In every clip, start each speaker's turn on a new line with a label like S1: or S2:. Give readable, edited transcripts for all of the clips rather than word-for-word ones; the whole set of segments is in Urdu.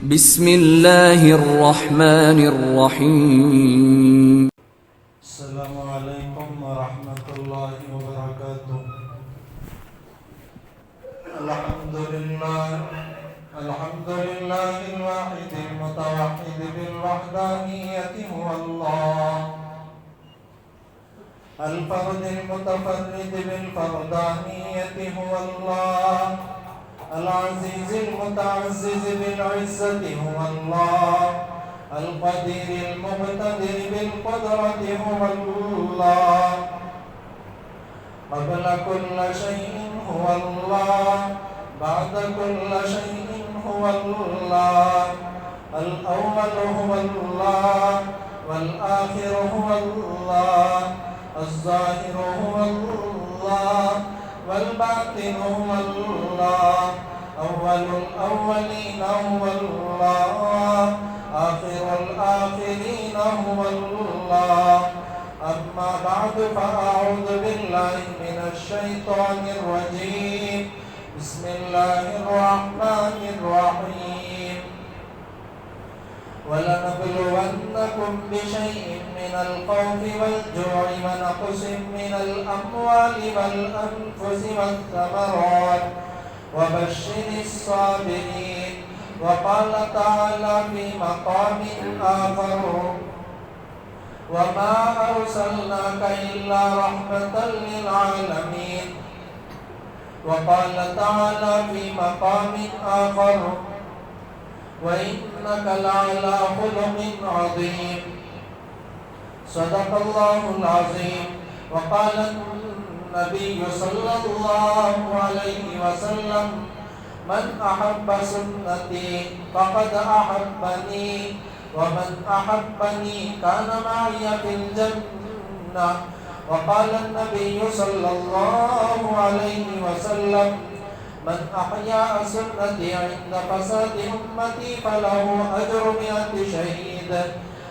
S1: بسم اللہ الرحمن الرحیم.
S2: السلام علیکم ورحمۃ اللہ وبرکاتہ. الحمد للہ الواحد المتوحد بالوحدانیت هو اللہ الفرد المتفرد بالفردانیت هو اللہ العزیز المتعزز بالعزت هو اللہ القدیر المقتدر بالقدرت هو اللہ قبل كل شيء هو الله بعد كل شيء هو الله الأول هو الله والآخر هو الله الظاهر هو الله والباطن هو الله أول الأولين هو الله آخر الآخرين هو الله. أما بعد فأعوذ بالله من الشيطان الرجيم. بسم الله الرحمن الرحيم. ولنبلونكم بشيء من الخوف والجوع ونقص من الأموال والأنفس والثمرات وبشر الصابرين. وقال تعالى في مقام آخر وما أرسلناك إلا رحمة للعالمين. وقال تعالى في مقام آخر وإنك لعلى خلق عظيم. صدق الله العظيم. وقال النبي صلى الله عليه وسلم من أحب سنتي فقد أحبني ومن أحبني كان معي في الجنة. وقال النبي صلى الله عليه وسلم من أحيا سنتي عند فساد أمتي فله أجر 100 شهيد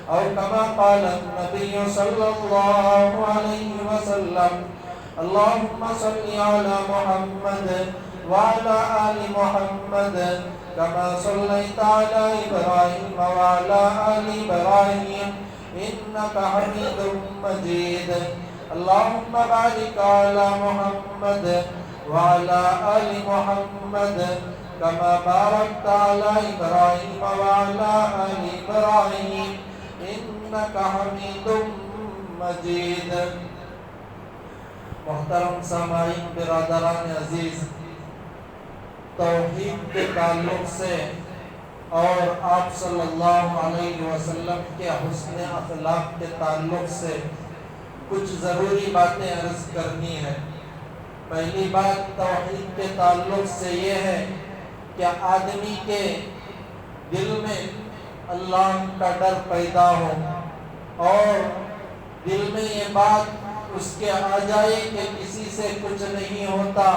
S2: أو كما قال النبي صلى الله عليه وسلم. اللهم صل على محمد وعلى آل محمد كما صليت على إبراهيم وعلى آل إبراهيم إنك حميد مجيد. اللهم بارك على محمد وعلى آل محمد كما باركت على إبراهيم وعلى آل إبراهيم إنك حميد مجيد. محترم سامعین، برادران عزیز، توحید کے تعلق سے اور آپ صلی اللہ علیہ وسلم کے حسن اخلاق کے تعلق سے کچھ ضروری باتیں عرض کرنی ہے. پہلی بات توحید کے تعلق سے یہ ہے کہ آدمی کے دل میں اللہ کا ڈر پیدا ہو اور دل میں یہ بات اس کے آ جائے کہ کسی سے کچھ نہیں ہوتا،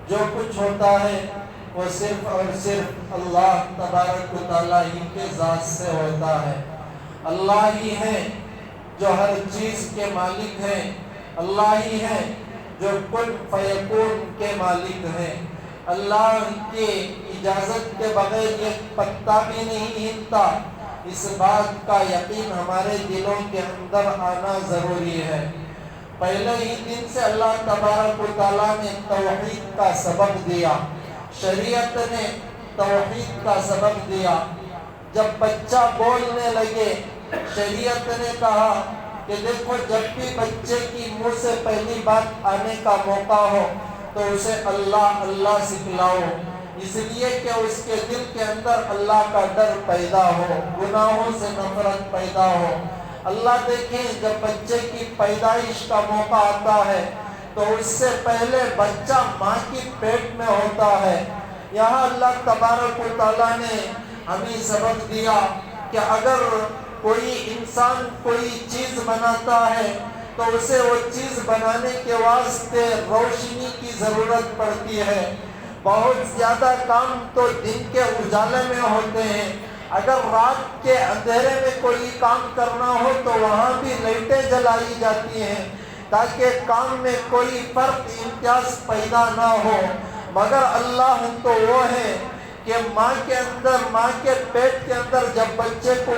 S2: جو کچھ ہوتا ہے وہ صرف اور صرف اللہ تبارک و تعالیٰ ہی کے ذات سے ہوتا ہے. اللہ ہی ہے جو ہر چیز کے مالک ہے، اللہ ہی ہے جو کن فیکون کے مالک ہے. اللہ کی اجازت کے بغیر ایک پتا بھی نہیں ہلتا. اس بات کا یقین ہمارے دلوں کے اندر آنا ضروری ہے. پہلے ہی دن سے اللہ تبارک و تعالیٰ نے توحید کا سبق دیا، شریعت نے توحید کا سبق دیا. جب بچہ بولنے لگے شریعت نے کہا کہ دیکھو جب بھی بچے کی منہ سے پہلی بات آنے کا موقع ہو تو اسے اللہ اللہ سکھلاؤ، اس لیے کہ اس کے دل کے اندر اللہ کا ڈر پیدا ہو، گناہوں سے نفرت پیدا ہو. اللہ دیکھیں جب بچے کی پیدائش کا موقع آتا ہے تو اس سے پہلے بچہ ماں کی پیٹ میں ہوتا ہے. یہاں اللہ تبارک و تعالیٰ نے ہمیں سبق دیا کہ اگر کوئی انسان کوئی چیز بناتا ہے تو اسے وہ چیز بنانے کے واسطے روشنی کی ضرورت پڑتی ہے. بہت زیادہ کام تو دن کے اجالے میں ہوتے ہیں. اگر رات کے اندھیرے میں کوئی کام کرنا ہو تو وہاں بھی لائٹیں جلائی جاتی ہیں تاکہ کام میں کوئی فرق امتیاز پیدا نہ ہو. مگر اللہ تو وہ ہے کہ ماں کے پیٹ کے اندر جب بچے کو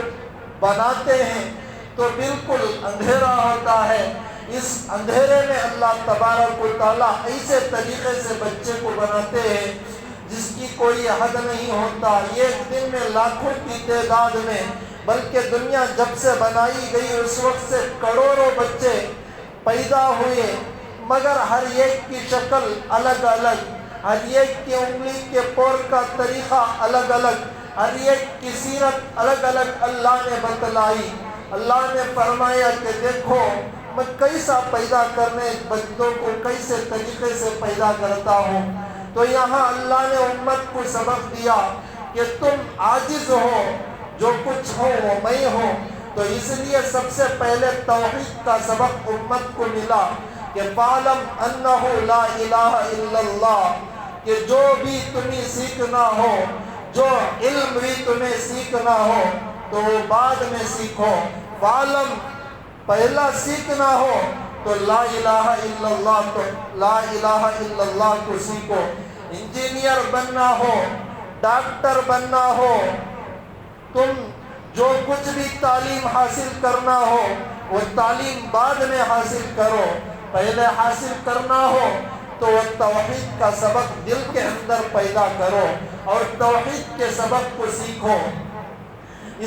S2: بناتے ہیں تو بالکل اندھیرا ہوتا ہے. اس اندھیرے میں اللہ تبارک و تعالیٰ ایسے طریقے سے بچے کو بناتے ہیں جس کی کوئی حد نہیں ہوتا. یہ ایک دن میں لاکھوں کی تعداد میں، بلکہ دنیا جب سے بنائی گئی اس وقت سے کروڑوں بچے پیدا ہوئے، مگر ہر ایک کی شکل الگ الگ، ہر ایک کی انگلی کے پور کا طریقہ الگ الگ، ہر ایک کی سیرت الگ الگ اللہ نے بتلائی. اللہ نے فرمایا کہ دیکھو میں کیسا پیدا کرنے بچوں کو کیسے طریقے سے پیدا کرتا ہوں. تو یہاں اللہ نے امت کو سبق دیا کہ تم عاجز ہو، جو کچھ ہو وہ میں ہوں. تو اس لیے سب سے پہلے توحید کا سبق امت کو ملا کہ فَعْلَمْ أَنَّهُ لَا إِلَهَ إِلَّا اللَّهُ، کہ جو بھی تمہیں سیکھنا ہو، جو علم بھی تمہیں سیکھنا ہو تو وہ بعد میں سیکھو. فَعْلَمْ پہلا سیکھنا ہو تو لا الہ الا اللہ، تو لا الہ الا اللہ کو سیکھو. انجینئر بننا ہو، ڈاکٹر بننا ہو، تم جو کچھ بھی تعلیم حاصل کرنا ہو وہ تعلیم بعد میں حاصل کرو. پہلے حاصل کرنا ہو تو وہ توحید کا سبق دل کے اندر پیدا کرو اور توحید کے سبق کو سیکھو.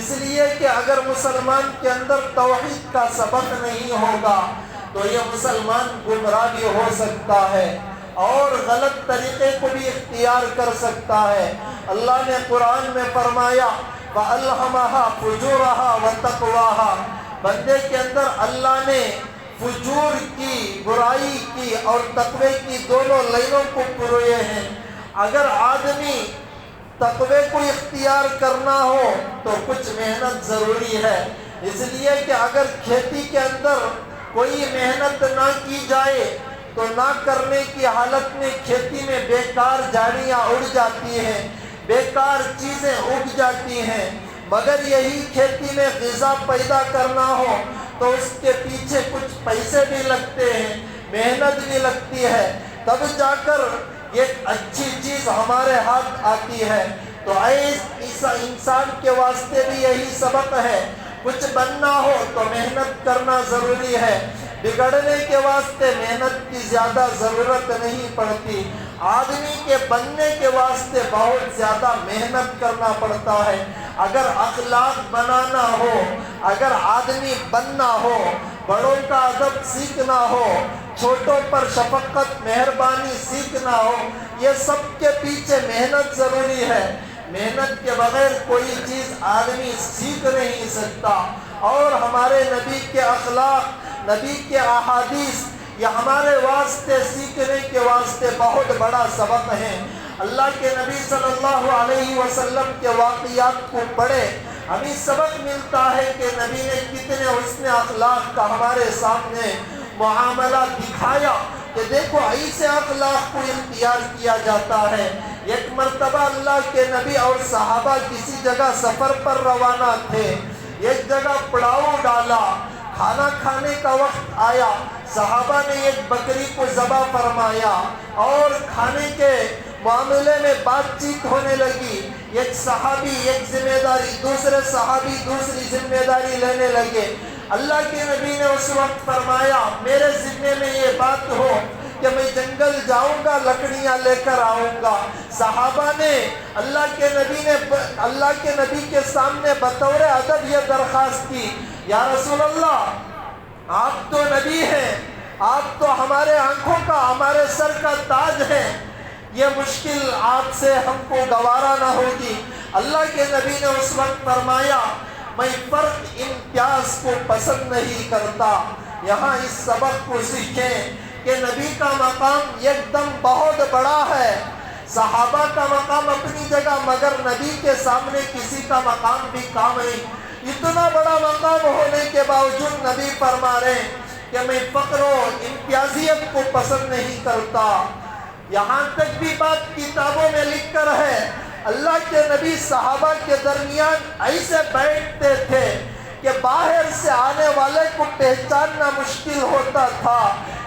S2: اس لیے کہ اگر مسلمان کے اندر توحید کا سبق نہیں ہوگا تو یہ مسلمان گمراہ بھی ہو سکتا ہے اور غلط طریقے کو بھی اختیار کر سکتا ہے. اللہ نے قرآن میں فرمایا وَأَلْهَمَهَا فُجُورَهَا وَتَقْوَاهَا، بندے کے اندر اللہ نے فجور کی، برائی کی اور تقوی کی دونوں لائنوں کو پروئے ہیں. اگر آدمی تقوی کو اختیار کرنا ہو تو کچھ محنت ضروری ہے. اس لیے کہ اگر کھیتی کے اندر کوئی محنت نہ کی جائے تو نہ کرنے کی حالت میں کھیتی میں بیکار جھاڑیاں اڑ جاتی ہیں، بیکار چیزیں اگ جاتی ہیں. مگر یہی کھیتی میں غذا پیدا کرنا ہو تو اس کے پیچھے کچھ پیسے بھی لگتے ہیں، محنت بھی لگتی ہے، تب جا کر ایک اچھی چیز ہمارے ہاتھ آتی ہے. تو اس انسان کے واسطے بھی یہی سبق ہے، کچھ بننا ہو تو محنت کرنا ضروری ہے. بگڑنے کے واسطے محنت کی زیادہ ضرورت نہیں پڑتی، آدمی کے بننے کے واسطے بہت زیادہ محنت کرنا پڑتا ہے. اگر اخلاق بنانا ہو، اگر آدمی بننا ہو، بڑوں کا ادب سیکھنا ہو، چھوٹوں پر شفقت مہربانی سیکھنا ہو، یہ سب کے پیچھے محنت ضروری ہے. محنت کے بغیر کوئی چیز آدمی سیکھ نہیں سکتا. اور ہمارے نبی کے اخلاق، نبی کے احادیث یہ ہمارے واسطے سیکھنے کے واسطے بہت بڑا سبق ہے. اللہ کے نبی صلی اللہ علیہ وسلم کے واقعات کو پڑھے، ہمیں سبق ملتا ہے کہ نبی نے کتنے حسن اخلاق کا ہمارے سامنے معاملہ دکھایا کہ دیکھو ایسے اخلاق کو اختیار کیا جاتا ہے. ایک مرتبہ اللہ کے نبی اور صحابہ کسی جگہ سفر پر روانہ تھے. ایک جگہ پڑاؤ ڈالا، کھانا کھانے کا وقت آیا، صحابہ نے ایک بکری کو ذبح فرمایا اور کھانے کے معاملے میں بات چیت ہونے لگی. ایک صحابی ایک ذمہ داری، دوسرے صحابی دوسری ذمہ داری لینے لگے. اللہ کے نبی نے اس وقت فرمایا میرے ذمے میں یہ بات ہو کہ میں جنگل جاؤں گا، لکڑیاں لے کر آؤں گا. صحابہ نے اللہ کے نبی کے سامنے بطور ادب یہ درخواست کی، یا رسول اللہ آپ تو نبی ہیں، آپ تو ہمارے آنکھوں کا، ہمارے سر کا تاج ہیں، یہ مشکل آپ سے ہم کو گوارا نہ ہوگی. اللہ کے نبی نے اس وقت فرمایا میں فرق امتیاز کو پسند نہیں کرتا. یہاں اس سبق کو سیکھیں کہ نبی کا مقام ایک دم بہت بڑا ہے، صحابہ کا مقام اپنی جگہ، مگر نبی کے سامنے کسی کا مقام بھی کام نہیں. اتنا بڑا مقام ہونے کے باوجود نبی فرما رہے ہیں کہ میں فقر و امتیازیت کو پسند نہیں کرتا. یہاں تک بھی بات کتابوں میں لکھ کر ہے. اللہ کے نبی صحابہ کے درمیان ایسے بیٹھتے تھے کہ باہر سے آنے والے کو پہچاننا مشکل ہوتا تھا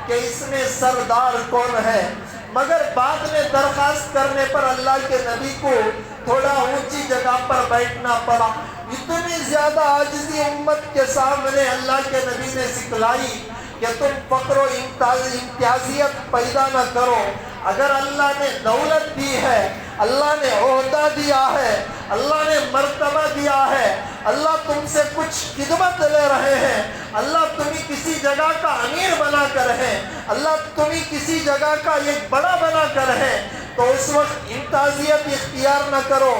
S2: کہ اس میں سردار کون ہے. مگر بعد میں درخواست کرنے پر اللہ کے نبی کو تھوڑا اونچی جگہ پر بیٹھنا پڑا. اتنی زیادہ عاجزی امت کے سامنے اللہ کے نبی نے سکھلائی کہ تم فقر و امتیازیت پیدا نہ کرو. اگر اللہ نے دولت دی ہے، اللہ نے عہدہ دیا ہے، اللہ نے مرتبہ دیا ہے، اللہ تم سے کچھ خدمت لے رہے ہیں، اللہ تمہیں کسی جگہ کا امیر بنا کر ہے، اللہ تمہیں کسی جگہ کا ایک بڑا بنا کر ہے، تو اس وقت امتیازیت اختیار نہ کرو،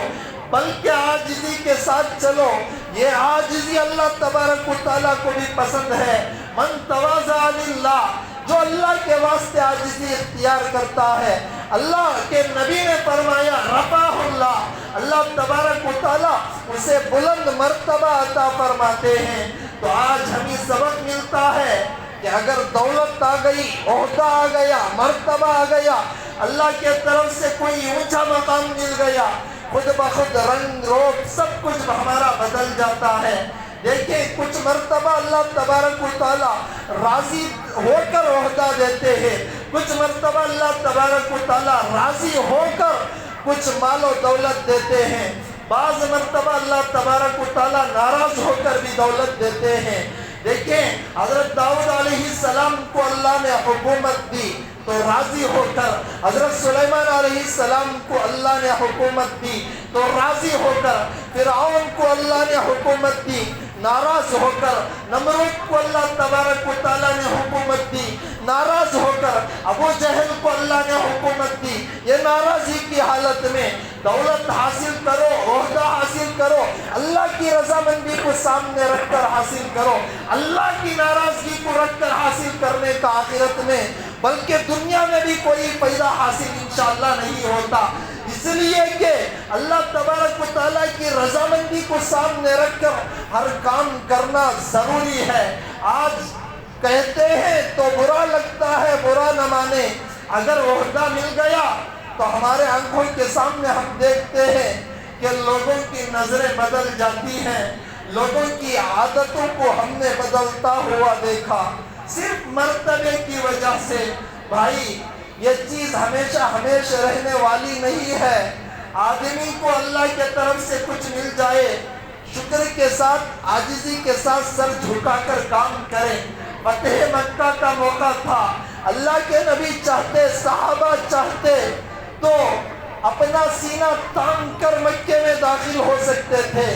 S2: بلکہ عاجزی کے ساتھ چلو. یہ عاجزی اللہ تبارک و تعالیٰ کو بھی پسند ہے. من تواضع للہ، جو اللہ کے واسطے عاجزی اختیار کرتا ہے، اللہ کے نبی نے فرمایا رفعہ اللہ، اللہ تبارک و تعالیٰ اسے بلند مرتبہ عطا فرماتے ہیں. تو آج ہمیں سبق ملتا ہے کہ اگر دولت آ گئی، عہدہ آ گیا، مرتبہ آ گیا، اللہ کے طرف سے کوئی اونچا مقام مل گیا، خود بخود رنگ روپ سب کچھ ہمارا بدل جاتا ہے. دیکھیں کچھ مرتبہ اللہ تبارک و تعالیٰ راضی ہو کر عہدہ دیتے ہیں، کچھ مرتبہ اللہ تبارک و تعالیٰ راضی ہو کر کچھ مال و دولت دیتے ہیں، بعض مرتبہ اللہ تبارک و تعالیٰ ناراض ہو کر بھی دولت دیتے ہیں. دیکھیں حضرت داؤد علیہ السلام کو اللہ نے حکومت دی تو راضی ہو کر، حضرت سلیمان علیہ السلام کو اللہ نے حکومت دی تو راضی ہو کر، فرعون کو اللہ نے حکومت دی ناراض ہو کر، نمرود کو اللہ تبارک و تعالیٰ نے حکومت دی ناراض ہو کر، ابو جہل کو اللہ نے حکومت دی. یہ ناراضی کی حالت میں دولت حاصل کرو، عہدہ حاصل کرو، اللہ کی رضامندی کو سامنے رکھ کر حاصل کرو. اللہ کی ناراضگی کو رکھ کر حاصل کرنے کا آخرت میں بلکہ دنیا میں بھی کوئی فائدہ حاصل انشاءاللہ نہیں ہوتا. اس لیے کہ اللہ تبارک و تعالیٰ کی رضامندی کو سامنے رکھ کر ہر کام کرنا ضروری ہے. آج کہتے ہیں تو برا لگتا ہے، برا نہ مانے. اگر عہدہ مل گیا تو ہمارے آنکھوں کے سامنے ہم دیکھتے ہیں کہ لوگوں کی نظریں بدل جاتی ہیں، لوگوں کی عادتوں کو ہم نے بدلتا ہوا دیکھا صرف مرتبے کی وجہ سے. بھائی یہ چیز ہمیشہ رہنے والی نہیں ہے. آدمی کو اللہ کے طرف سے کچھ مل جائے، شکر کے ساتھ عاجزی کے ساتھ سر جھکا کر کام کرے. فتح مکہ کا موقع تھا، اللہ کے نبی چاہتے، صحابہ چاہتے تو اپنا سینہ تان کر مکے میں داخل ہو سکتے تھے،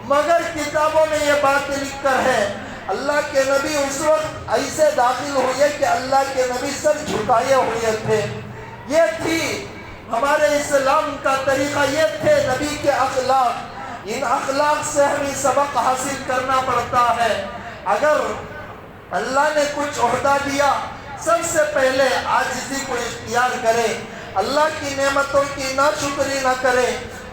S2: مگر کتابوں میں یہ بات لکھ کر ہے اللہ کے نبی اس وقت ایسے داخل ہوئے کہ اللہ کے نبی سر جھکائے ہوئے تھے. یہ تھی ہمارے اسلام کا طریقہ، یہ تھے نبی کے اخلاق. ان اخلاق سے ہمیں سبق حاصل کرنا پڑتا ہے. اگر اللہ نے کچھ عہدہ دیا، سب سے پہلے عاجزی کو اختیار کرے، اللہ کی نعمتوں کی ناشکری نہ کرے.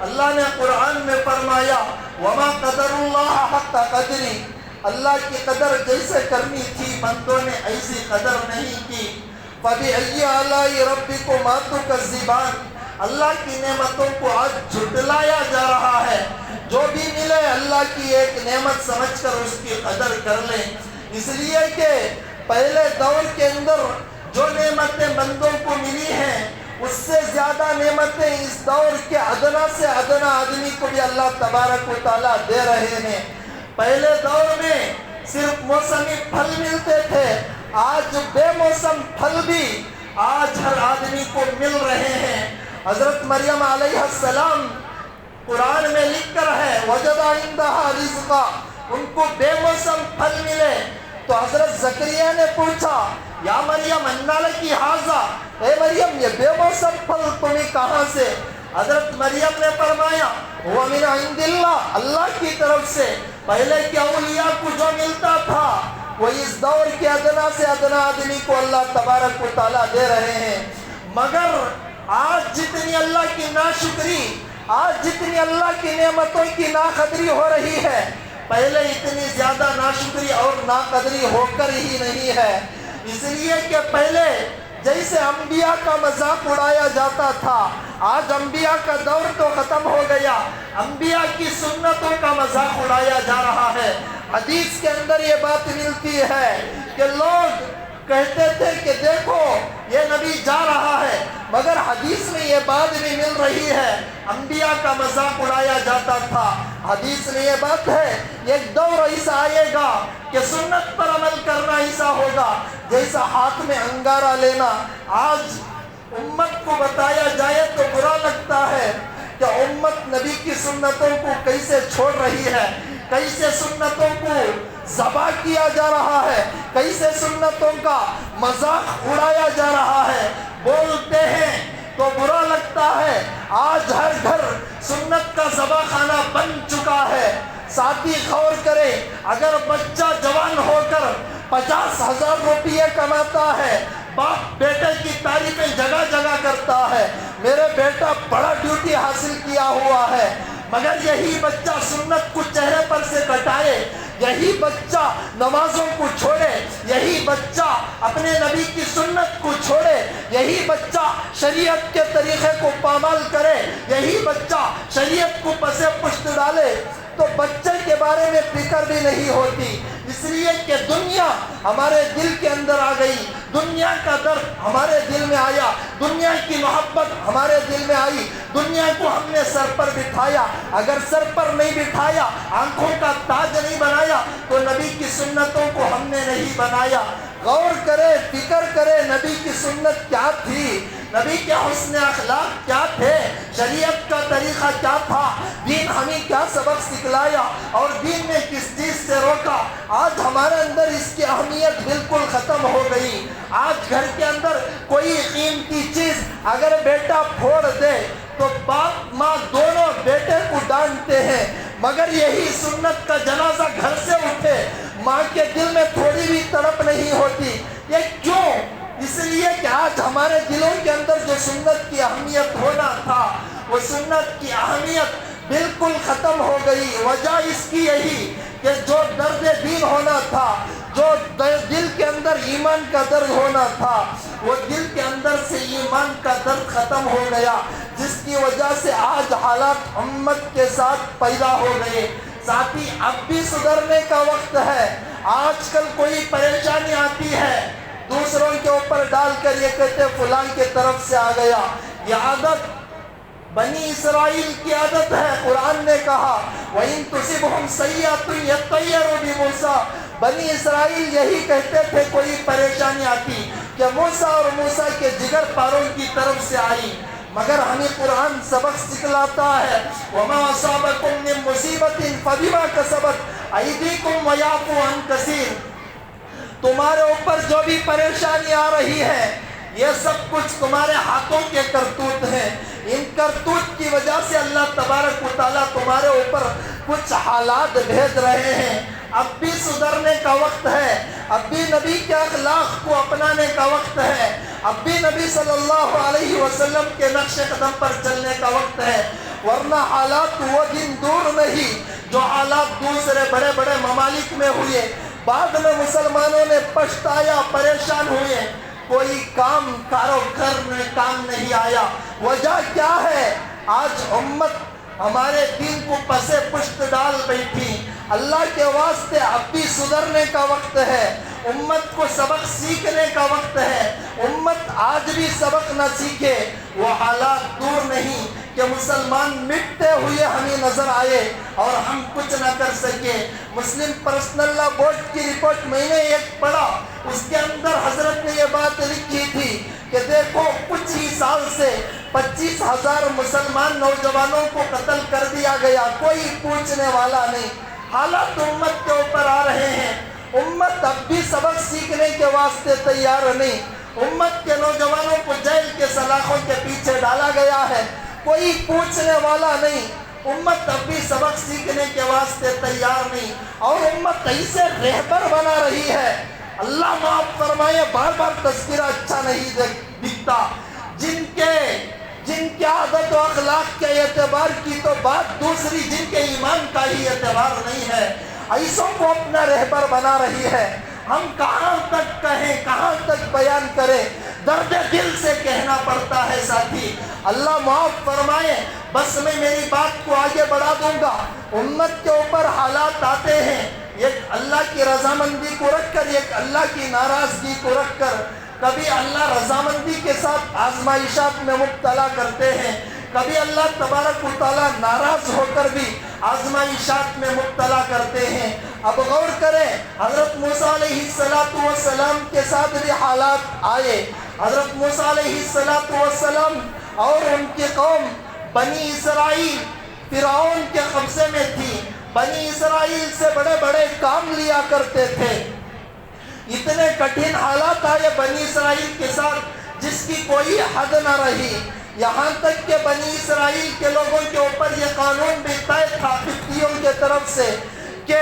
S2: اللہ نے قرآن میں فرمایا وَمَا قَدَرُ اللَّهَ حَقَّ قَدْرِهِ، اللہ کی قدر جیسے کرنی تھی بندوں نے ایسی قدر نہیں کی. فَبِأَيِّ آلَاءِ رَبِّكُمَا تُكَذِّبَانِ، اللہ کی نعمتوں کو آج جھٹلایا جا رہا ہے. جو بھی ملے اللہ کی ایک نعمت سمجھ کر اس کی قدر کر لیں. اس لیے کہ پہلے دور کے اندر جو نعمتیں بندوں کو ملی ہیں اس سے زیادہ نعمتیں اس دور کے ادنا سے ادنا آدمی کو بھی اللہ تبارک و تعالیٰ دے رہے ہیں. پہلے دور میں صرف موسمی پھل ملتے تھے، آج بے موسم پھل بھی آج ہر آدمی کو مل رہے ہیں. حضرت مریم علیہ السلام قرآن میں لکھ کر ہے وجد عندها رزقا، ان کو بے موسم پھل ملے. تو حضرت زکریا نے پوچھا یا مریم انا لکی ھذا، اے مریم یہ بے موسم پھل تمہیں کہاں سے؟ حضرت مریم نے فرمایا وہ من عند اللہ، اللہ کی طرف سے. پہلے کے اولیاء کو جو ملتا تھا وہ اس دور کے ادنا سے ادنا آدمی کو اللہ تبارک و تعالیٰ دے رہے ہیں. مگر آج جتنی اللہ کی ناشکری، آج جتنی اللہ کی نعمتوں کی ناقدری ہو رہی ہے، پہلے اتنی زیادہ ناشکری اور ناقدری ہو کر ہی نہیں ہے. اس لیے کہ پہلے جیسے انبیاء کا مذاق اڑایا جاتا تھا، آج انبیاء کا دور تو ختم ہو گیا، انبیاء کی سنتوں کا مذاق اڑایا جا رہا ہے. حدیث کے اندر یہ بات ملتی ہے کہ لوگ کہتے تھے کہ دیکھو یہ نبی جا رہا ہے، مگر حدیث میں یہ بات بھی مل رہی ہے انبیاء کا مذاق اڑایا جاتا تھا۔ حدیث میں یہ بات ہے ایک دور ایسا آئے گا کہ سنت پر عمل کرنا ایسا ہوگا جیسا ہاتھ میں انگارہ لینا۔ آج امت کو بتایا جائے تو برا لگتا ہے کہ امت نبی کی سنتوں کو کیسے چھوڑ رہی ہے، کیسے سنتوں کو ذبح کیا جا رہا ہے، کیسے سنتوں کا مذاق اڑایا جا رہا ہے۔ بولتے ہیں تو برا لگتا ہے، آج ہر گھر سنت کا ذبح خانہ بن چکا ہے۔ ساتھی غور کرے، اگر بچہ جوان ہو کر 50,000 روپیے کماتا ہے، باپ بیٹے کی تعریفیں جگہ جگہ کرتا ہے، میرے بیٹا بڑا ڈیوٹی حاصل کیا ہوا ہے، مگر یہی بچہ سنت کو چہرے پر سے کٹائے، یہی بچہ نمازوں کو چھوڑے، یہی بچہ اپنے نبی کی سنت کو چھوڑے، یہی بچہ شریعت کے طریقے کو پامال کرے، یہی بچہ شریعت کو پس پشت ڈالے، تو بچے کے بارے میں فکر بھی نہیں ہوتی، اس لیے کہ دنیا ہمارے دل کے اندر آ گئی، دنیا کا درد ہمارے دل میں آیا، دنیا کی محبت ہمارے دل میں آئی، دنیا کو ہم نے سر پر بٹھایا۔ اگر سر پر نہیں بٹھایا، آنکھوں کا تاج نہیں بنایا، تو نبی کی سنتوں کو ہم نے نہیں بنایا۔ غور کرے، فکر کرے، نبی کی سنت کیا تھی، نبی کے حسن اخلاق کیا تھے، شریعت کا طریقہ کیا تھا، دین ہمیں کیا سبق سکھلایا اور دین نے کس چیز سے روکا۔ آج ہمارے اندر اس کی اہمیت بالکل ختم ہو گئی۔ آج گھر کے اندر کوئی قیمتی چیز اگر بیٹا پھوڑ دے تو باپ ماں دونوں بیٹے کو ڈانٹتے ہیں، مگر یہی سنت کا جنازہ گھر سے اٹھے، ماں کے دل میں تھوڑی بھی تڑپ نہیں ہوتی۔ یہ کیوں؟ اس لیے کہ آج ہمارے دلوں کے اندر جو سنت کی اہمیت ہونا تھا، وہ سنت کی اہمیت بالکل ختم ہو گئی۔ وجہ اس کی یہی کہ جو درد دین ہونا تھا، جو دل کے اندر ایمان کا درد ہونا تھا، وہ دل کے اندر سے ایمان کا درد ختم ہو گیا، جس کی وجہ سے آج حالات امت کے ساتھ پیدا ہو گئے۔ ساتھی، اب بھی سدھرنے کا وقت ہے۔ آج کل کوئی پریشانی آتی ہے، دوسروں کے اوپر ڈال کر یہ کہتے فلاں کے طرف سے آ گیا۔ یہ عادت بنی اسرائیل کی عادت ہے۔ قرآن نے کہا وَإِن تُصِبْهُمْ سَيِّئَةٌ يَطَّيَّرُوا بِمُوسَىٰ، بنی اسرائیل یہی کہتے تھے کوئی پریشانی آتی کہ موسیٰ اور موسیٰ کے جگر پاروں کی طرف سے آئی، مگر ہمیں قرآن سبق سکھلاتا ہے وَمَا أَصَابَكُم مِّن مُّصِيبَةٍ فَبِمَا كَسَبَتْ أَيْدِيكُمْ وَيَعْفُو عَن كَثِيرٍ، تمہارے اوپر جو بھی پریشانی آ رہی ہے، یہ سب کچھ تمہارے ہاتھوں کے کرتوت ہیں۔ ان کرتوت کی وجہ سے اللہ تبارک و تعالیٰ تمہارے اوپر کچھ حالات بھیج رہے ہیں۔ اب بھی سدھرنے کا وقت ہے، اب بھی نبی کے اخلاق کو اپنانے کا وقت ہے، اب بھی نبی صلی اللہ علیہ وسلم کے نقش قدم پر چلنے کا وقت ہے، ورنہ حالات وہ دن دور نہیں جو حالات دوسرے بڑے بڑے ممالک میں ہوئے، بعد میں مسلمانوں نے پچھتایا، پریشان ہوئے، کوئی کاروبار میں کام نہیں آیا۔ وجہ کیا ہے؟ آج امت ہمارے دین کو پسے پشت ڈال بیٹھی۔ اللہ کے واسطے اب بھی سدھرنے کا وقت ہے، امت کو سبق سیکھنے کا وقت ہے۔ امت آج بھی سبق نہ سیکھے، وہ حالات دور نہیں کہ مسلمان مٹتے ہوئے ہمیں نظر آئے اور ہم کچھ نہ کر سکے۔ مسلم پرسنل لا بورڈ کی رپورٹ میں نے ایک پڑھا، اس کے اندر حضرت نے یہ بات لکھی تھی کہ دیکھو کچھ ہی سال سے 25,000 مسلمان نوجوانوں کو قتل کر دیا گیا، کوئی پوچھنے والا نہیں۔ حالات امت کے اوپر آ رہے ہیں، امت اب بھی سبق سیکھنے کے واسطے تیار نہیں۔ امت کے نوجوانوں کو جیل کے سلاخوں کے پیچھے ڈالا گیا ہے، کوئی پوچھنے والا نہیں۔ امت اب بھی سبق سیکھنے کے واسطے تیار نہیں، اور امت ایسے رہبر بنا رہی ہے، اللہ معاف فرمائے، بار بار تذکرہ اچھا نہیں دکھتا، جن کے عادت و اخلاق کے اعتبار کی تو بات دوسری، جن کے ایمان کا ہی اعتبار نہیں ہے، ایسوں کو اپنا رہبر بنا رہی ہے۔ ہم کہاں تک کہیں، کہاں تک بیان کریں، درد دل سے کہنا پڑتا ہے ساتھی۔ اللہ معاف فرمائے، بس میں میری بات کو آگے بڑھا دوں گا۔ امت کے اوپر حالات آتے ہیں، ایک اللہ کی رضامندی کو رکھ کر، ایک اللہ کی ناراضگی کو رکھ کر، کبھی اللہ رضامندی کے ساتھ آزمائشات میں مبتلا کرتے ہیں، کبھی اللہ تبارک و تعالیٰ ناراض ہو کر بھی آزمائشات میں مبتلا کرتے ہیں۔ اب غور کریں، حضرت موسیٰ علیہ السلام کے ساتھ بھی حالات آئے۔ حضرت موسیٰ علیہ السلام اور ان کی قوم بنی اسرائیل فرعون کے قبضے میں تھی، بنی اسرائیل سے بڑے بڑے کام لیا کرتے تھے۔ اتنے کٹھن حالات آئے بنی اسرائیل کے ساتھ جس کی کوئی حد نہ رہی، یہاں تک کہ بنی اسرائیل کے لوگوں کے اوپر یہ قانون بھی طے تھا قبطیوں کے طرف سے کہ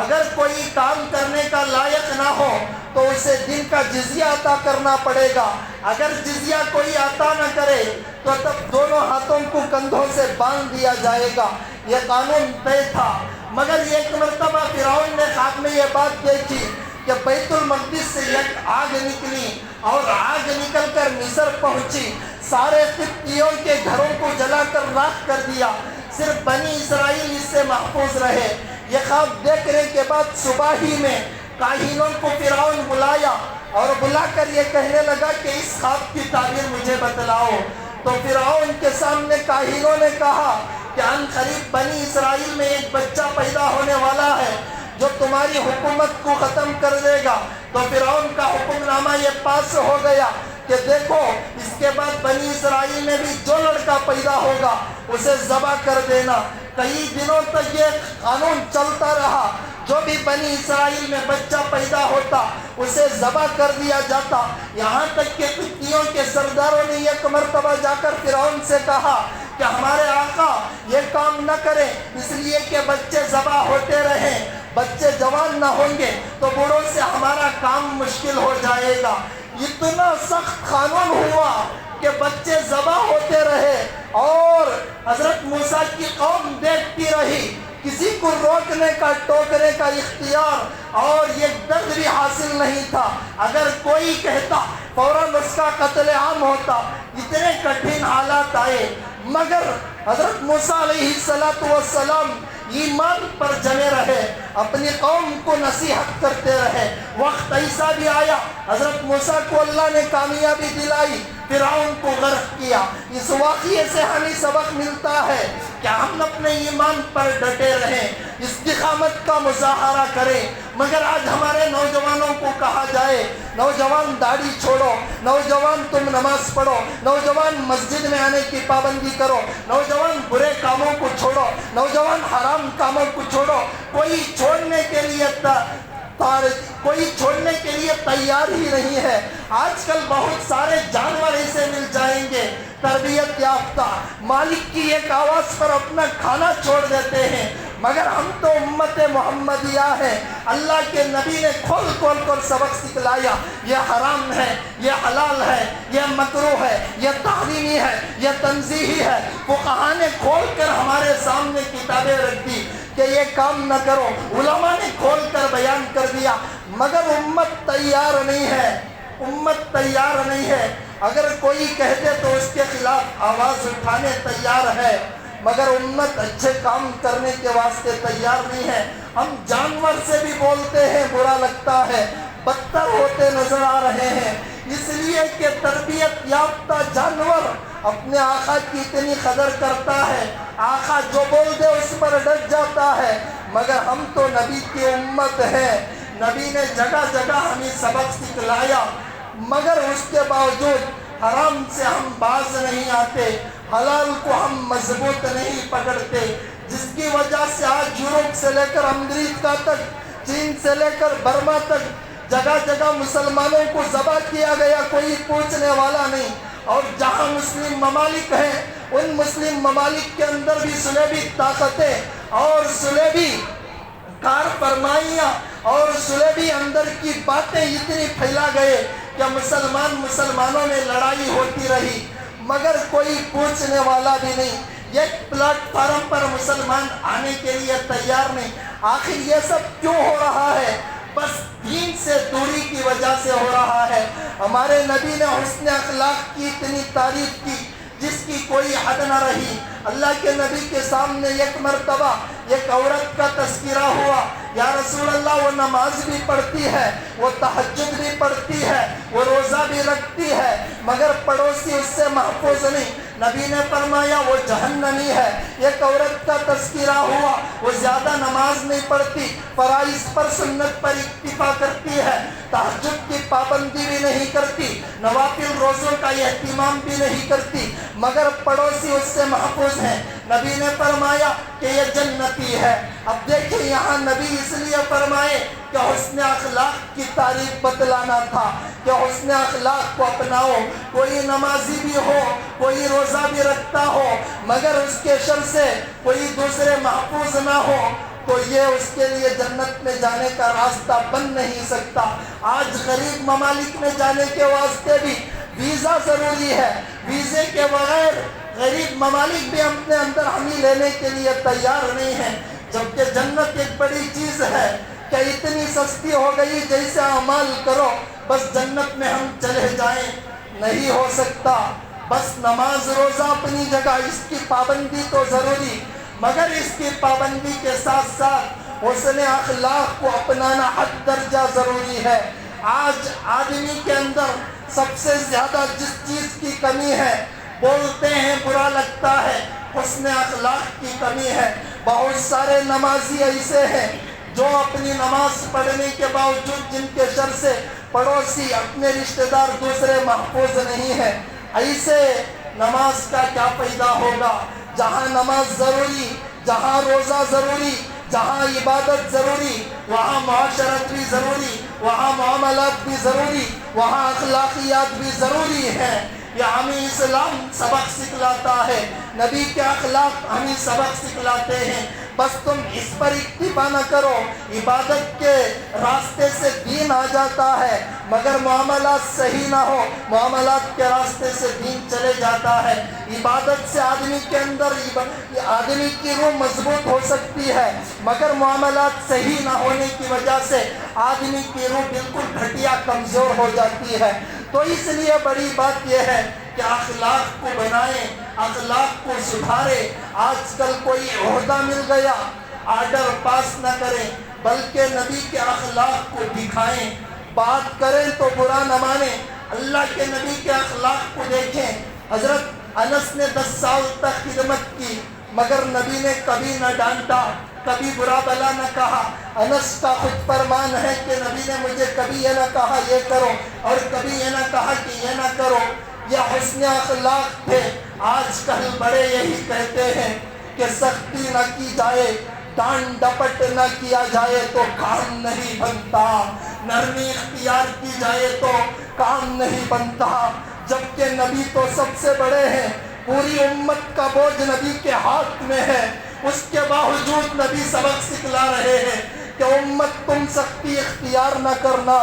S2: اگر کوئی کام کرنے کا لائق نہ ہو تو اسے دن کا جزیہ عطا کرنا پڑے گا، اگر جزیہ کوئی عطا نہ کرے تو تب دونوں ہاتھوں کو کندھوں سے باندھ دیا جائے گا، یہ قانون طے تھا۔ مگر ایک مرتبہ فرعون نے خواب میں یہ بات دیکھی کہ بیت المقدس سے ایک آگ نکلی اور آگ نکل کر مصر پہنچی، سارے قبطیوں کے گھروں کو جلا کر راکھ کر دیا، صرف بنی اسرائیل اس سے محفوظ رہے۔ یہ خواب دیکھنے کے بعد صبح ہی میں کاہنوں کو فرعون بلایا اور بلا کر یہ کہنے لگا کہ اس خواب کی تعبیر مجھے بتلاؤ۔ تو فرعون کے سامنے کاہنوں نے کہا کہ ان قریب بنی اسرائیل میں ایک بچہ پیدا ہونے والا ہے جو تمہاری حکومت کو ختم کر دے گا۔ تو فرعون کا حکم نامہ یہ پاس ہو گیا کہ دیکھو اس کے بعد بنی اسرائیل میں بھی جو لڑکا پیدا ہوگا اسے ذبح کر دینا۔ کئی دنوں تک یہ قانون چلتا رہا، جو بھی بنی اسرائیل میں بچہ پیدا ہوتا اسے ذبح کر دیا جاتا، یہاں تک کہ قبطیوں کے سرداروں نے ایک مرتبہ جا کر فرعون سے کہا کہ ہمارے آقا یہ کام نہ کریں، اس لیے کہ بچے ذبح ہوتے رہیں، بچے جوان نہ ہوں گے تو بوڑھوں سے ہمارا کام مشکل ہو جائے گا۔ اتنا سخت قانون ہوا کہ بچے ذبح ہوتے رہے اور حضرت موسیٰ کی قوم دیکھتی رہی، کسی کو روکنے کا ٹوکنے کا اختیار اور یہ درد بھی حاصل نہیں تھا، اگر کوئی کہتا فوراً اس کا قتل عام ہوتا۔ اتنے کٹھن حالات آئے مگر حضرت موسیٰ علیہ السلام ایمان پر جمے رہے، اپنی قوم کو نصیحت کرتے رہے۔ وقت ایسا بھی آیا حضرت موسیٰ کو اللہ نے کامیابی دلائی، فرعون کو غرق کیا۔ اس واقعے سے ہمیں سبق ملتا ہے کہ ہم اپنے ایمان پر ڈٹے رہیں، استقامت کا مظاہرہ کریں۔ مگر آج ہمارے نوجوانوں کو کہا جائے نوجوان داڑھی چھوڑو، نوجوان تم نماز پڑھو، نوجوان مسجد میں آنے کی پابندی کرو، نوجوان برے کاموں کو چھوڑو، نوجوان حرام کاموں کو چھوڑو، کوئی چھوڑنے کے لیے تیار ہی نہیں ہے۔ آج کل بہت سارے جانور ایسے مل جائیں گے تربیت یافتہ، مالک کی ایک آواز پر اپنا کھانا چھوڑ دیتے ہیں، مگر ہم تو امت محمدیہ ہیں۔ اللہ کے نبی نے کھول کھول کر سبق سکھلایا، یہ حرام ہے، یہ حلال ہے، یہ مکروہ ہے، یہ تحریمی ہے، یہ تنزیہی ہے۔ فقہا نے کھول کر ہمارے سامنے کتابیں رکھ دی کہ یہ کام نہ کرو، علماء نے کھول کر بیان کر دیا، مگر امت تیار نہیں ہے، امت تیار نہیں ہے۔ اگر کوئی کہہ دے تو اس کے خلاف آواز اٹھانے تیار ہے، مگر امت اچھے کام کرنے کے واسطے تیار نہیں ہے۔ ہم جانور سے بھی بولتے ہیں، برا لگتا ہے، بدتر ہوتے نظر آ رہے ہیں، اس لیے کہ تربیت یافتہ جانور اپنے آقا کی اتنی قدر کرتا ہے، آقا جو بول دے اس پر ڈٹ جاتا ہے، مگر ہم تو نبی کی امت ہیں، نبی نے جگہ جگہ ہمیں سبق سکھلایا، مگر اس کے باوجود حرام سے ہم باز نہیں آتے، حلال کو ہم مضبوط نہیں پکڑتے، جس کی وجہ سے آج یورپ سے لے کر امریکہ تک، چین سے لے کر برما تک جگہ جگہ مسلمانوں کو ذبح کیا گیا، کوئی پوچھنے والا نہیں۔ اور جہاں مسلم ممالک ہیں ان مسلم ممالک کے اندر بھی صلیبی طاقتیں اور صلیبی کار فرمائیاں اور صلیبی اندر کی باتیں اتنی پھیلا گئے کہ مسلمانوں میں لڑائی ہوتی رہی، مگر کوئی پوچھنے والا بھی نہیں، ایک پلیٹ فارم پر مسلمان آنے کے لیے تیار نہیں۔ آخر یہ سب کیوں ہو رہا ہے؟ بس دین سے دوری کی وجہ سے ہو رہا ہے۔ ہمارے نبی نے حسن اخلاق کی اتنی تعریف کی جس کی کوئی حد نہ رہی۔ اللہ کے نبی کے سامنے ایک مرتبہ ایک عورت کا تذکرہ ہوا، یا رسول اللہ وہ نماز بھی پڑھتی ہے، وہ تہجد بھی پڑھتی ہے، وہ روزہ بھی رکھتی ہے، مگر پڑوسی اس سے محفوظ نہیں۔ نبی نے فرمایا وہ جہنمی ہے۔ ایک عورت کا تذکرہ ہوا، وہ زیادہ نماز نہیں پڑھتی، فرائض پر سنت پر اکتفا کرتی ہے، تہجد کی پابندی بھی نہیں کرتی، نوافل روزوں کا اہتمام بھی نہیں کرتی، مگر پڑوسی اس سے محفوظ ہیں۔ نبی نے فرمایا کہ یہ جنتی ہے۔ اب دیکھیں یہاں نبی اس لیے فرمائے کہ حسن اخلاق کی تعریف بتلانا تھا کہ حسن اخلاق کو اپناؤ۔ کوئی نمازی بھی ہو، کوئی روزہ بھی رکھتا ہو، مگر اس کے شر سے کوئی دوسرے محفوظ نہ ہو تو یہ اس کے لیے جنت میں جانے کا راستہ بن نہیں سکتا۔ آج غریب ممالک میں جانے کے واسطے بھی ویزا ضروری ہے، ویزے کے بغیر غریب ممالک بھی اپنے اندر ہمیں لینے کے لیے تیار نہیں ہیں، جبکہ جنت ایک بڑی چیز ہے کہ اتنی سستی ہو گئی جیسے اعمال کرو بس جنت میں ہم چلے جائیں۔ نہیں ہو سکتا۔ بس نماز روزہ اپنی جگہ، اس کی پابندی تو ضروری، مگر اس کی پابندی کے ساتھ ساتھ حسن اخلاق کو اپنانا حد درجہ ضروری ہے۔ آج آدمی کے اندر سب سے زیادہ جس چیز کی کمی ہے، بولتے ہیں برا لگتا ہے، حسن اخلاق کی کمی ہے۔ بہت سارے نمازی ایسے ہیں جو اپنی نماز پڑھنے کے باوجود جن کے شر سے پڑوسی اپنے رشتہ دار دوسرے محفوظ نہیں ہیں، ایسے نماز کا کیا فائدہ ہوگا؟ جہاں نماز ضروری، جہاں روزہ ضروری، جہاں عبادت ضروری، وہاں معاشرت بھی ضروری، وہاں معاملات بھی ضروری، وہاں اخلاقیات بھی ضروری ہیں۔ یہ ہمیں اسلام سبق سکھلاتا ہے، نبی کے اخلاق ہمیں سبق سکھلاتے ہیں۔ بس تم اس پر اکتفا نہ کرو، عبادت کے راستے سے دین آ جاتا ہے مگر معاملات صحیح نہ ہو، معاملات کے راستے سے دین چلے جاتا ہے۔ عبادت سے آدمی کے اندر آدمی کی روح مضبوط ہو سکتی ہے، مگر معاملات صحیح نہ ہونے کی وجہ سے آدمی کی روح بالکل گھٹیا کمزور ہو جاتی ہے۔ تو اس لیے بڑی بات یہ ہے کہ اخلاق کو بنائیں، اخلاق کو سدھارے۔ آج کل کوئی عہدہ مل گیا، آرڈر پاس نہ کریں، بلکہ نبی کے اخلاق کو دکھائیں۔ بات کریں تو برا نہ مانیں، اللہ کے نبی کے اخلاق کو دیکھیں۔ حضرت انس نے 10 سال تک خدمت کی مگر نبی نے کبھی نہ ڈانٹا، کبھی برا بلا نہ کہا۔ انس کا خود فرمان ہے کہ نبی نے مجھے کبھی یہ نہ کہا یہ کرو، اور کبھی یہ نہ کہا کہ یہ نہ کرو۔ یہ حسن اخلاق تھے۔ آج کل بڑے یہی کہتے ہیں کہ سختی نہ کی جائے، ڈانٹ ڈپٹ نہ کیا جائے تو کام نہیں بنتا، نرمی اختیار کی جائے تو کام نہیں بنتا، جبکہ نبی تو سب سے بڑے ہیں، پوری امت کا بوجھ نبی کے ہاتھ میں ہے۔ اس کے باوجود نبی سبق سکھلا رہے ہیں کہ امت تم سختی اختیار نہ کرنا،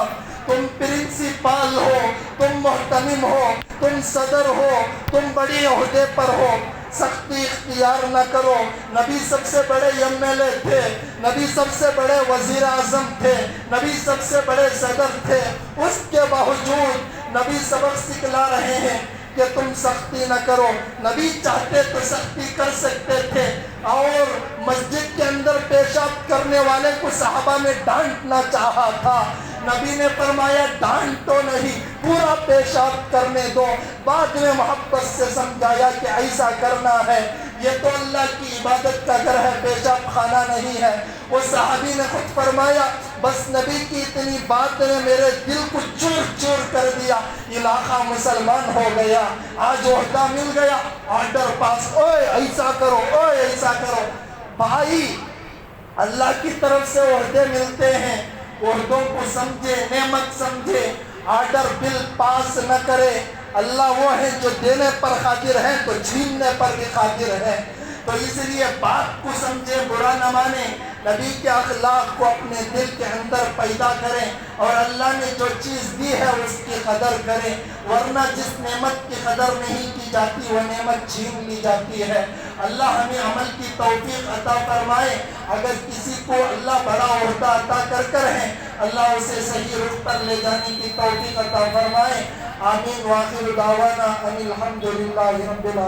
S2: تم پرنسپال ہو، تم محتمم ہو، تم صدر ہو، تم بڑی عہدے پر ہو، سختی اختیار نہ کرو۔ نبی سب سے بڑے MLA تھے، نبی سب سے بڑے وزیر اعظم تھے، نبی سب سے بڑے صدر تھے، اس کے باوجود نبی سبق سکھلا رہے ہیں کہ تم سختی نہ کرو۔ نبی چاہتے تو سختی کر سکتے تھے، اور مسجد کے اندر پیشاب کرنے والے کو صحابہ نے ڈانٹنا چاہا تھا، نبی نے فرمایا ڈانٹ تو نہیں، پورا پیشاب کرنے دو۔ بعد میں محبت سے سمجھایا کہ ایسا کرنا ہے، یہ تو اللہ کی عبادت کا گھر ہے، پیشاب خانہ نہیں ہے۔ وہ صحابی نے خود فرمایا بس نبی کی اتنی بات نے میرے دل کو چور چور کر دیا، علاقہ مسلمان ہو گیا۔ آج عہدہ مل گیا، آرڈر پاس، اوے ایسا کرو، اوے ایسا کرو۔ بھائی اللہ کی طرف سے عہدے ملتے ہیں، عہدوں کو سمجھے، نعمت سمجھے، آرڈر بل پاس نہ کرے۔ اللہ وہ ہے جو دینے پر قادر ہے تو چھیننے پر بھی قادر ہے۔ تو اس لیے بات کو سمجھے، برا نہ مانے، نبی کے اخلاق کو اپنے دل کے اندر پیدا کریں، اور اللہ نے جو چیز دی ہے اس کی قدر کریں، ورنہ جس نعمت کی قدر نہیں کی جاتی وہ نعمت چھین لی جاتی ہے۔ اللہ ہمیں عمل کی توفیق عطا فرمائے۔ اگر کسی کو اللہ بڑا عہدہ عطا کر ہے، اللہ اسے صحیح رخ پر لے جانے کی توفیق عطا فرمائے۔ آمین۔ وآخر دعوانا ان الحمد للہ رب العالمین۔